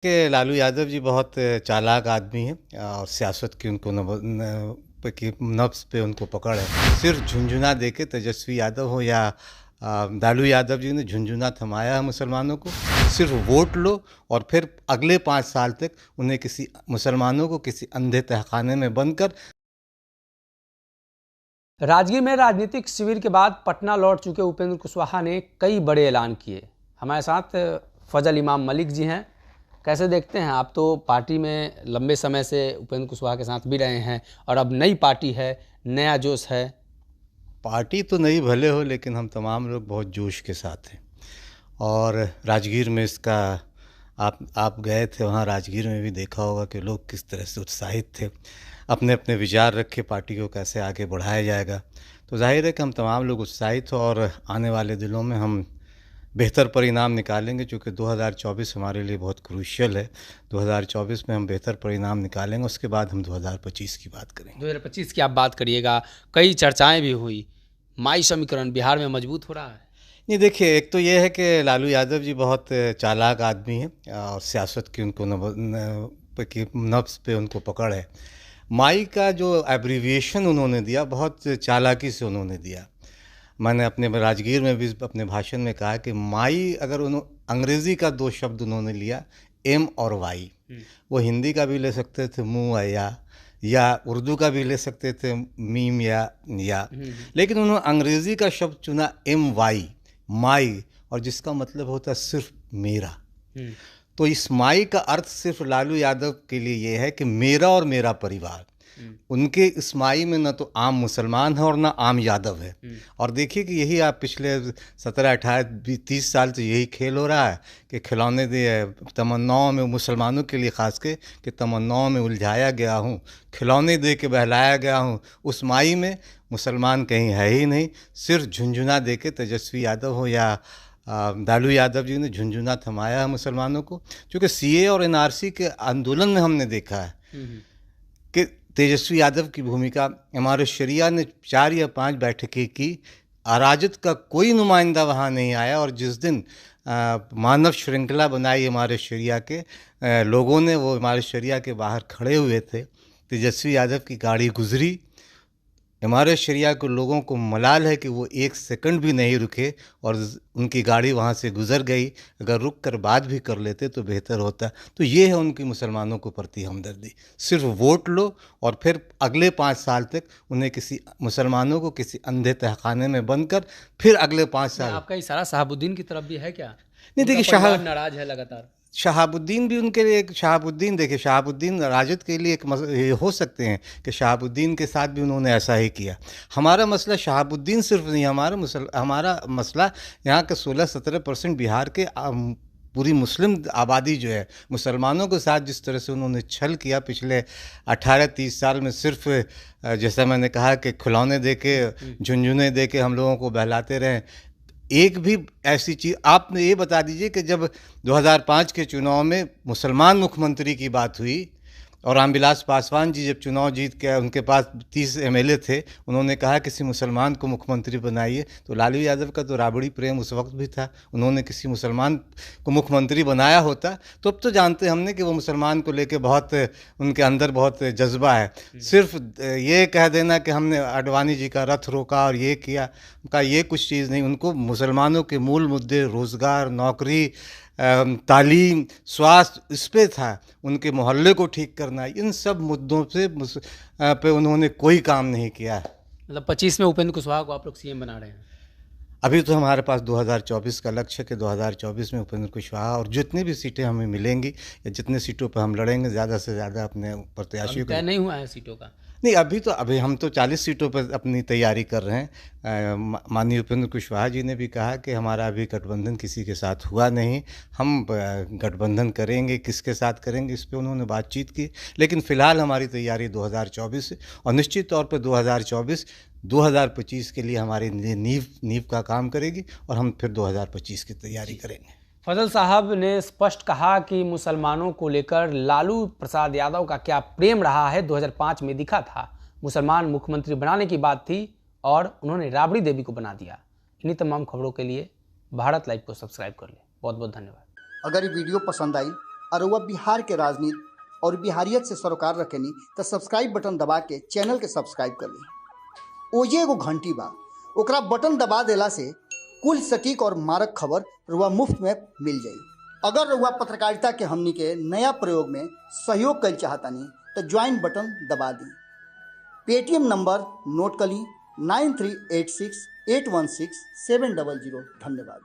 कि लालू यादव जी बहुत चालाक आदमी हैं और सियासत की उनको की नब्ज़ पे उनको पकड़ है। सिर्फ झुंझुना देके तेजस्वी यादव हो या लालू यादव जी ने झुंझुना थमाया है मुसलमानों को। सिर्फ वोट लो और फिर अगले 5 साल तक उन्हें किसी मुसलमानों को किसी अंधे तहखाने में बंद कर। राजगीर में राजनीतिक शिविर के बाद पटना लौट चुके उपेंद्र कुशवाहा ने कई बड़े ऐलान किए। हमारे साथ फजल इमाम मलिक जी हैं। कैसे देखते हैं आप? तो पार्टी में लंबे समय से उपेंद्र कुशवाहा के साथ भी रहे हैं और अब नई पार्टी है, नया जोश है। पार्टी तो नई भले हो, लेकिन हम तमाम लोग बहुत जोश के साथ हैं। और राजगीर में इसका आप गए थे, वहाँ राजगीर में भी देखा होगा कि लोग किस तरह से उत्साहित थे, अपने अपने विचार रखे पार्टी को कैसे आगे बढ़ाया जाएगा। तो जाहिर है कि हम तमाम लोग उत्साहित हो और आने वाले दिनों में हम बेहतर परिणाम निकालेंगे, चूँकि 2024 हमारे लिए बहुत क्रूशियल है। 2024 में हम बेहतर परिणाम निकालेंगे, उसके बाद हम 2025 की बात करेंगे। 2025 की आप बात करिएगा, कई चर्चाएं भी हुई, माई समीकरण बिहार में मजबूत हो रहा है। नहीं, देखिए, एक तो ये है कि लालू यादव जी बहुत चालाक आदमी हैं और सियासत की उनको की नब्ज़ पे उनको पकड़ है। माई का जो एब्रीविएशन उन्होंने दिया, बहुत चालाकी से उन्होंने दिया। मैंने अपने राजगीर में भी अपने भाषण में कहा कि माई, अगर अंग्रेज़ी का 2 शब्द उन्होंने लिया, एम और वाई। वो हिंदी का भी ले सकते थे, मुँह या उर्दू का भी ले सकते थे, मीम या। लेकिन उन्होंने अंग्रेज़ी का शब्द चुना, एम वाई, माई, और जिसका मतलब होता है सिर्फ मेरा। तो इस माई का अर्थ सिर्फ लालू यादव के लिए ये है कि मेरा और मेरा परिवार। उनके इस माई में न तो आम मुसलमान है और न आम यादव है। और देखिए कि यही आप पिछले 17, 18, 30 साल से यही खेल हो रहा है कि खिलौने दे तमन्नाओं में, मुसलमानों के लिए ख़ास के, कि तमन्नाओं में उलझाया गया हूँ, खिलौने दे के बहलाया गया हूँ। उस माई में मुसलमान कहीं है ही नहीं। सिर्फ झुंझुना दे के तेजस्वी यादव हो या लालू यादव जी ने झुंझुना थमाया है मुसलमानों को। क्योंकि सीए और एनआरसी के आंदोलन में हमने देखा है कि तेजस्वी यादव की भूमिका, हमारे शरिया ने 4 या 5 बैठकें की, अराजक का कोई नुमाइंदा वहाँ नहीं आया। और जिस दिन मानव श्रृंखला बनाई हमारे शरिया के लोगों ने, वो हमारे शरिया के बाहर खड़े हुए थे, तेजस्वी यादव की गाड़ी गुजरी, हमारे शरिया के लोगों को मलाल है कि वो 1 सेकंड भी नहीं रुके और उनकी गाड़ी वहाँ से गुज़र गई। अगर रुक कर बात भी कर लेते तो बेहतर होता। तो ये है उनकी मुसलमानों को प्रति हमदर्दी। सिर्फ वोट लो और फिर अगले 5 साल तक उन्हें किसी मुसलमानों को किसी अंधे तहखाने में बंद कर, फिर अगले 5 साल। आपका इशारा शहाबुद्दीन की तरफ भी है क्या? नहीं, देखिए, नाराज है लगातार। शहाबुद्दीन भी उनके लिए एक शहाबुद्दीन, देखिए, शहाबुद्दीन राजद के लिए एक ये हो सकते हैं कि शहाबुद्दीन के साथ भी उन्होंने ऐसा ही किया। हमारा मसला शहाबुद्दीन सिर्फ नहीं, हमारा मसला यहाँ के 16-17% बिहार के पूरी मुस्लिम आबादी जो है, मुसलमानों के साथ जिस तरह से उन्होंने छल किया पिछले 18-30 साल में। सिर्फ जैसा मैंने कहा कि खिलौने दे के, झुंझुने दे के हम लोगों को बहलाते रहें। एक भी ऐसी चीज़ आप ये बता दीजिए कि जब 2005 के चुनाव में मुसलमान मुख्यमंत्री की बात हुई और रामविलास पासवान जी जब चुनाव जीत के, उनके पास 30 एमएलए थे, उन्होंने कहा किसी मुसलमान को मुख्यमंत्री बनाइए, तो लालू यादव का तो राबड़ी प्रेम उस वक्त भी था। उन्होंने किसी मुसलमान को मुख्यमंत्री बनाया होता तो अब तो जानते हमने कि वो मुसलमान को लेके बहुत, उनके अंदर बहुत जज्बा है। सिर्फ ये कह देना कि हमने आडवाणी जी का रथ रोका और ये किया, का ये कुछ चीज़ नहीं। उनको मुसलमानों के मूल मुद्दे, रोज़गार, नौकरी, तालीम, स्वास्थ्य, इस पे था। उनके मोहल्ले को ठीक करना, इन सब मुद्दों से पे उन्होंने कोई काम नहीं किया। मतलब 25 में उपेंद्र कुशवाहा को आप लोग सीएम बना रहे हैं? अभी तो हमारे पास 2024 का लक्ष्य है कि 2024 में उपेंद्र कुशवाहा और जितनी भी सीटें हमें मिलेंगी या जितने सीटों पर हम लड़ेंगे, ज़्यादा से ज़्यादा अपने प्रत्याशियों को। तय नहीं हुआ है सीटों का? नहीं, अभी हम तो 40 सीटों पर अपनी तैयारी कर रहे हैं। माननीय उपेंद्र कुशवाहा जी ने भी कहा कि हमारा अभी गठबंधन किसी के साथ हुआ नहीं, हम गठबंधन करेंगे, किसके साथ करेंगे इस पे उन्होंने बातचीत की। लेकिन फ़िलहाल हमारी तैयारी 2024 है और निश्चित तौर पर 2024 के लिए हमारी नींव का काम करेगी और हम फिर 2025 की तैयारी करेंगे। फजल साहब ने स्पष्ट कहा कि मुसलमानों को लेकर लालू प्रसाद यादव का क्या प्रेम रहा है 2005 में दिखा था। मुसलमान मुख्यमंत्री बनाने की बात थी और उन्होंने राबड़ी देवी को बना दिया। इन्हीं तमाम खबरों के लिए भारत लाइव को सब्सक्राइब कर लें। बहुत बहुत धन्यवाद। अगर ये वीडियो पसंद आई और वह बिहार के राजनीति और बिहारियत से सरोकार रखेनी तो सब्सक्राइब बटन दबा के चैनल के सब्सक्राइब कर ली। ओजे एगो घंटी बा, ओकरा बटन दबा देला से कुल सटीक और मारक खबर रुआ मुफ्त में मिल जाई। अगर रुआ पत्रकारिता के हमनी के नया प्रयोग में सहयोग कर चाहतानी तो ज्वाइन बटन दबा दी। पेटीएम नंबर नोट कर ली 9386816700। धन्यवाद।